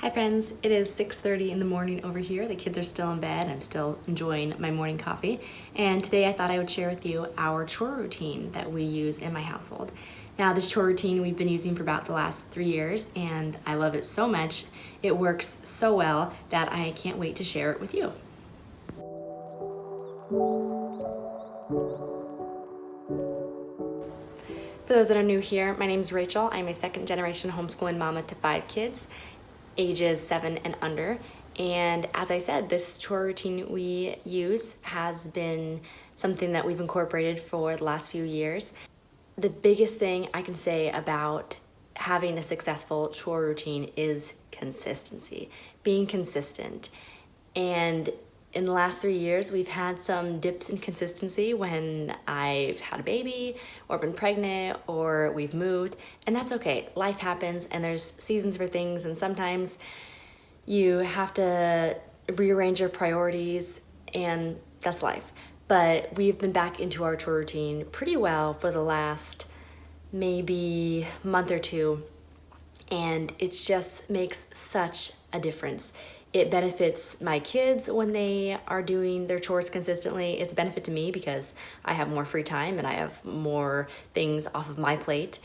Hi friends, it is 6:30 in the morning over here. The kids are still in bed. I'm still enjoying my morning coffee. And today I thought I would share with you our chore routine that we use in my household. Now this chore routine we've been using for about the last 3 years and I love it so much. It works so well that I can't wait to share it with you. For those that are new here, my name is Rachel. I'm a second generation homeschooling mama to 5 kids, ages 7 and under. And as I said, this chore routine we use has been something that we've incorporated for the last few years. The biggest thing I can say about having a successful chore routine is consistency, being consistent. And in the last 3 years, we've had some dips in consistency when I've had a baby or been pregnant or we've moved, and that's okay. Life happens and there's seasons for things, and sometimes you have to rearrange your priorities, and that's life. But we've been back into our chore routine pretty well for the last maybe month or two, and it just makes such a difference. It benefits my kids when they are doing their chores consistently. It's a benefit to me because I have more free time and I have more things off of my plate.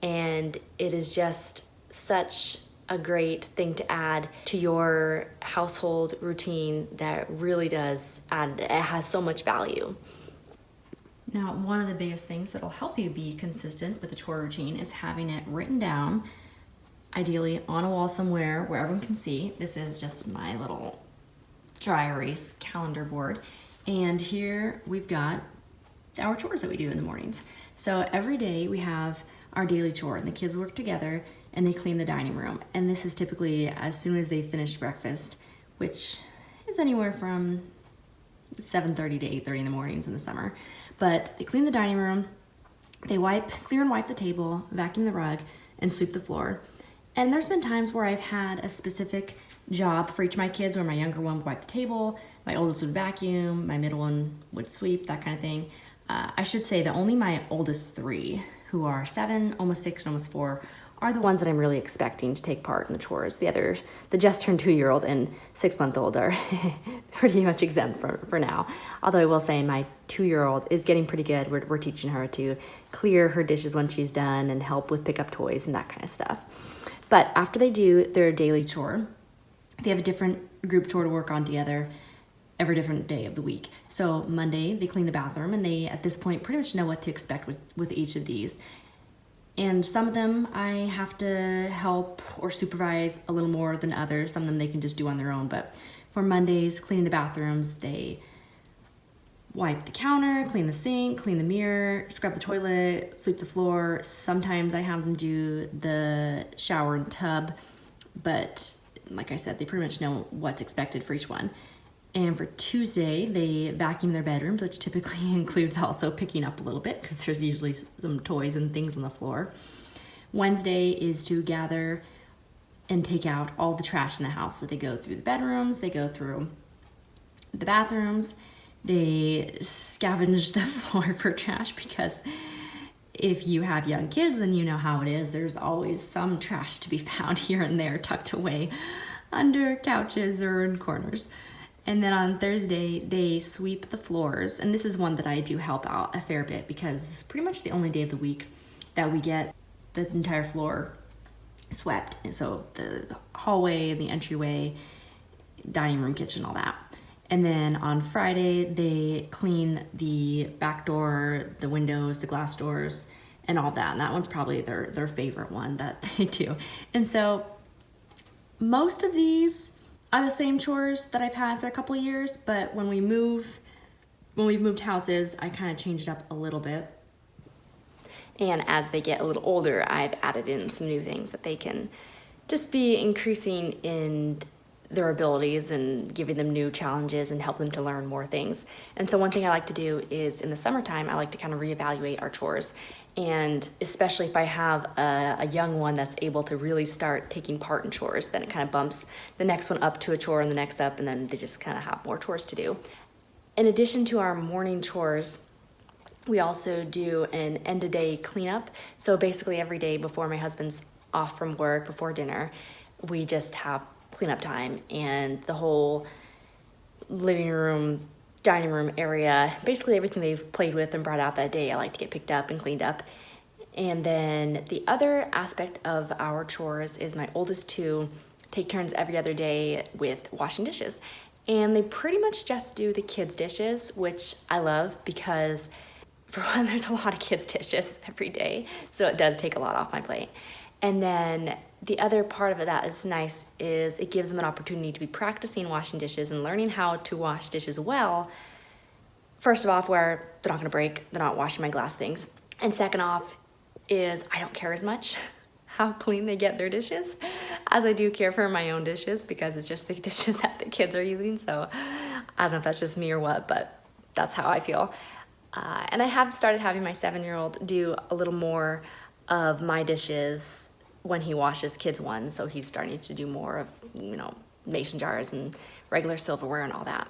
And it is just such a great thing to add to your household routine that really does add, it has so much value. Now, one of the biggest things that'll help you be consistent with a chore routine is having it written down, ideally on a wall somewhere where everyone can see. This is just my little dry erase calendar board. And here we've got our chores that we do in the mornings. So every day we have our daily chore, and the kids work together and they clean the dining room. And this is typically as soon as they finish breakfast, which is anywhere from 7:30 to 8:30 in the mornings in the summer. But they clean the dining room, they clear and wipe the table, vacuum the rug, and sweep the floor. And there's been times where I've had a specific job for each of my kids, where my younger one would wipe the table, my oldest would vacuum, my middle one would sweep, that kind of thing. I should say that only my oldest 3, who are 7, almost 6, and almost 4, are the ones that I'm really expecting to take part in the chores. The others, the just turned 2-year-old and 6-month-old, are pretty much exempt for now. Although I will say my 2-year-old is getting pretty good. We're teaching her to clear her dishes when she's done and help with pick up toys and that kind of stuff. But after they do their daily chore, they have a different group chore to work on together every different day of the week. So Monday, they clean the bathroom, and they, at this point, pretty much know what to expect with each of these. And some of them I have to help or supervise a little more than others. Some of them they can just do on their own. But for Mondays, cleaning the bathrooms, they wipe the counter, clean the sink, clean the mirror, scrub the toilet, sweep the floor. Sometimes I have them do the shower and tub, but like I said, they pretty much know what's expected for each one. And for Tuesday, they vacuum their bedrooms, which typically includes also picking up a little bit because there's usually some toys and things on the floor. Wednesday is to gather and take out all the trash in the house. So they go through the bedrooms, they go through the bathrooms, they scavenge the floor for trash, because if you have young kids, then you know how it is. There's always some trash to be found here and there, tucked away under couches or in corners. And then on Thursday, they sweep the floors. And this is one that I do help out a fair bit because it's pretty much the only day of the week that we get the entire floor swept. And so the hallway, the entryway, dining room, kitchen, all that. And then on Friday, they clean the back door, the windows, the glass doors, and all that. And that one's probably their favorite one that they do. And so most of these are the same chores that I've had for a couple of years, but when we've moved houses, I kind of changed up a little bit. And as they get a little older, I've added in some new things that they can just be increasing in their abilities and giving them new challenges and help them to learn more things. And so one thing I like to do is in the summertime, I like to kind of reevaluate our chores. And especially if I have a young one that's able to really start taking part in chores, then it kind of bumps the next one up to a chore and the next up, and then they just kind of have more chores to do. In addition to our morning chores, we also do an end-of-day cleanup. So basically every day before my husband's off from work, before dinner, we just have cleanup time, and the whole living room, dining room area, basically everything they've played with and brought out that day, I like to get picked up and cleaned up. And then the other aspect of our chores is my oldest two take turns every other day with washing dishes. And they pretty much just do the kids' dishes, which I love because, for one, there's a lot of kids' dishes every day, so it does take a lot off my plate. And then the other part of it that is nice is it gives them an opportunity to be practicing washing dishes and learning how to wash dishes well. First of all, where they're not gonna break, they're not washing my glass things. And second off is I don't care as much how clean they get their dishes as I do care for my own dishes, because it's just the dishes that the kids are using. So I don't know if that's just me or what, but that's how I feel. And I have started having my 7-year-old do a little more of my dishes when he washes kids' ones. So he's starting to do more of, mason jars and regular silverware and all that.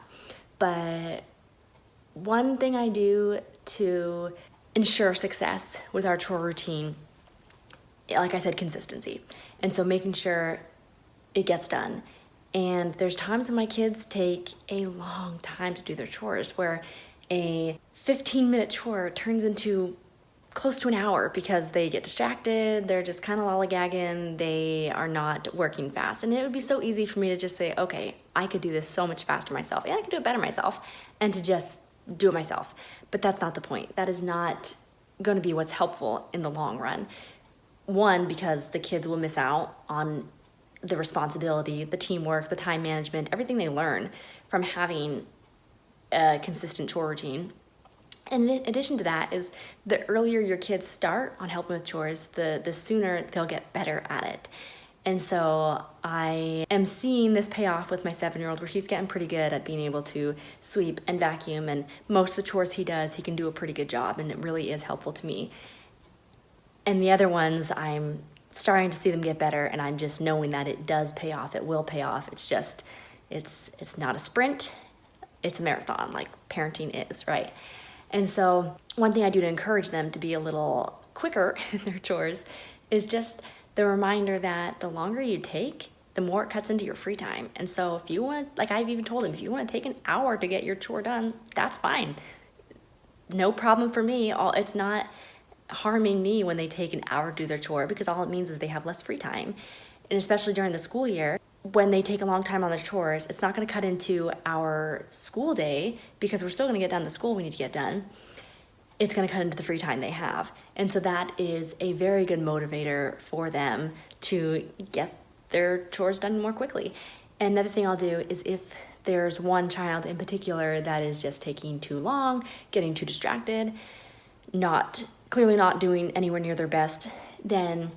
But one thing I do to ensure success with our chore routine, like I said, consistency. And so making sure it gets done. And there's times when my kids take a long time to do their chores, where a 15-minute chore turns into close to an hour because they get distracted, they're just kind of lollygagging, they are not working fast. And it would be so easy for me to just say, okay, I could do this so much faster myself, and I could do it better myself, and to just do it myself. But that's not the point. That is not going to be what's helpful in the long run. One, because the kids will miss out on the responsibility, the teamwork, the time management, everything they learn from having a consistent chore routine. And in addition to that is the earlier your kids start on helping with chores, the sooner they'll get better at it. And so I am seeing this pay off with my 7-year-old, where he's getting pretty good at being able to sweep and vacuum, and most of the chores he does, he can do a pretty good job, and it really is helpful to me. And the other ones, I'm starting to see them get better, and I'm just knowing that it does pay off, it will pay off. It's just, it's not a sprint, it's a marathon, like parenting is, right? And so one thing I do to encourage them to be a little quicker in their chores is just the reminder that the longer you take, the more it cuts into your free time. And so if you want, like I've even told them, if you want to take an hour to get your chore done, that's fine. No problem for me. It's not harming me when they take an hour to do their chore, because all it means is they have less free time. And especially during the school year, when they take a long time on their chores, it's not going to cut into our school day, because we're still going to get done the school we need to get done. It's going to cut into the free time they have. And so that is a very good motivator for them to get their chores done more quickly. And another thing I'll do is, if there's one child in particular that is just taking too long, getting too distracted, clearly not doing anywhere near their best, then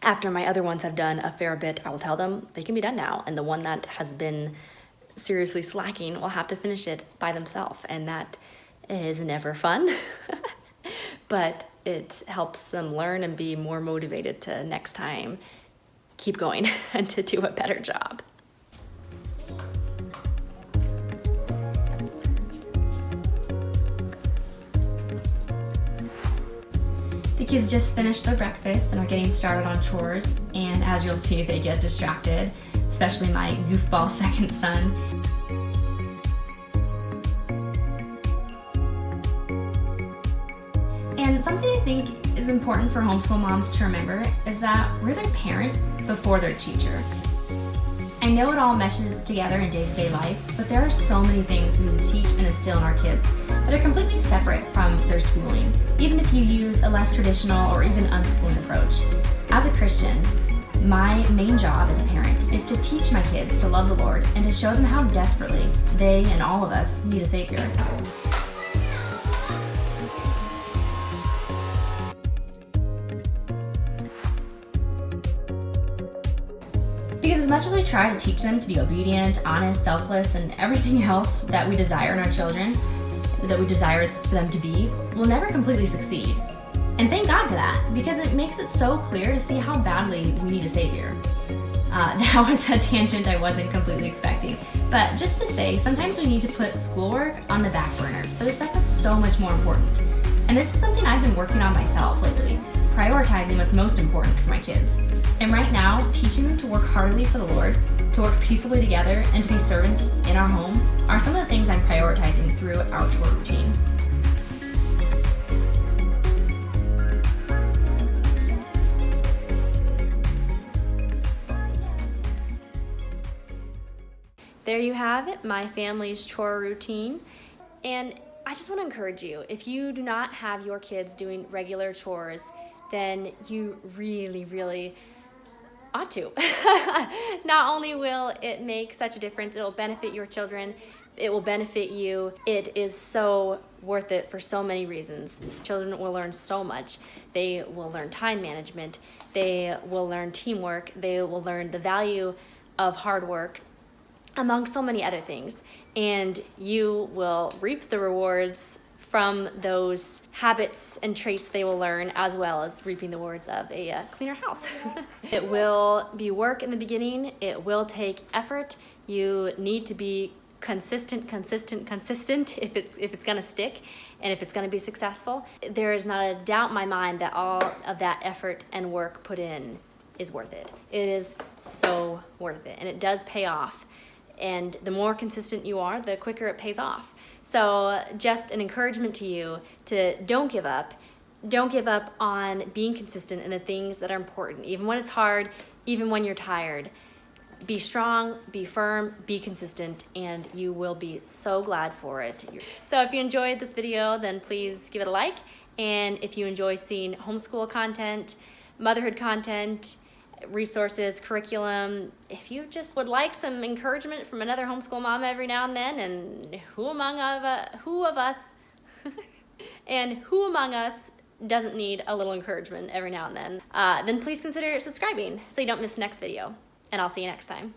after my other ones have done a fair bit, I will tell them they can be done now. And the one that has been seriously slacking will have to finish it by themselves. And that is never fun, but it helps them learn and be more motivated to next time keep going and to do a better job. The kids just finished their breakfast and are getting started on chores, and as you'll see, they get distracted, especially my goofball second son. And something I think is important for homeschool moms to remember is that we're their parent before their teacher. I know it all meshes together in day-to-day life, but there are so many things we need to teach and instill in our kids that are completely separate from their schooling, even if you use a less traditional or even unschooling approach. As a Christian, my main job as a parent is to teach my kids to love the Lord and to show them how desperately they and all of us need a Savior. Because as much as we try to teach them to be obedient, honest, selfless, and everything else that we desire in our children, that we desire for them to be, we'll never completely succeed. And thank God for that, because it makes it so clear to see how badly we need a Savior. That was a tangent I wasn't completely expecting. But just to say, sometimes we need to put schoolwork on the back burner for the stuff that's so much more important. And this is something I've been working on myself lately, prioritizing what's most important for my kids. And right now, teaching them to work heartily for the Lord, to work peaceably together, and to be servants in our home are some of the things I'm prioritizing through our chore routine. There you have it, my family's chore routine. And I just want to encourage you, if you do not have your kids doing regular chores, then you really ought to. Not only will it make such a difference, it will benefit your children, it will benefit you. It is so worth it for so many reasons. Children will learn so much. They will learn time management, they will learn teamwork, they will learn the value of hard work, among so many other things. And you will reap the rewards from those habits and traits they will learn, as well as reaping the rewards of a cleaner house. It will be work in the beginning. It will take effort. You need to be consistent if it's gonna stick and if it's gonna be successful. There is not a doubt in my mind that all of that effort and work put in is worth it. It is so worth it, and it does pay off. And the more consistent you are, the quicker it pays off. So just an encouragement to you to don't give up. Don't give up on being consistent in the things that are important, even when it's hard, even when you're tired. Be strong, be firm, be consistent, and you will be so glad for it. So if you enjoyed this video, then please give it a like. And if you enjoy seeing homeschool content, motherhood content, resources, curriculum, if you just would like some encouragement from another homeschool mom every now and then, and who among us doesn't need a little encouragement every now and then please consider subscribing so you don't miss the next video. And I'll see you next time.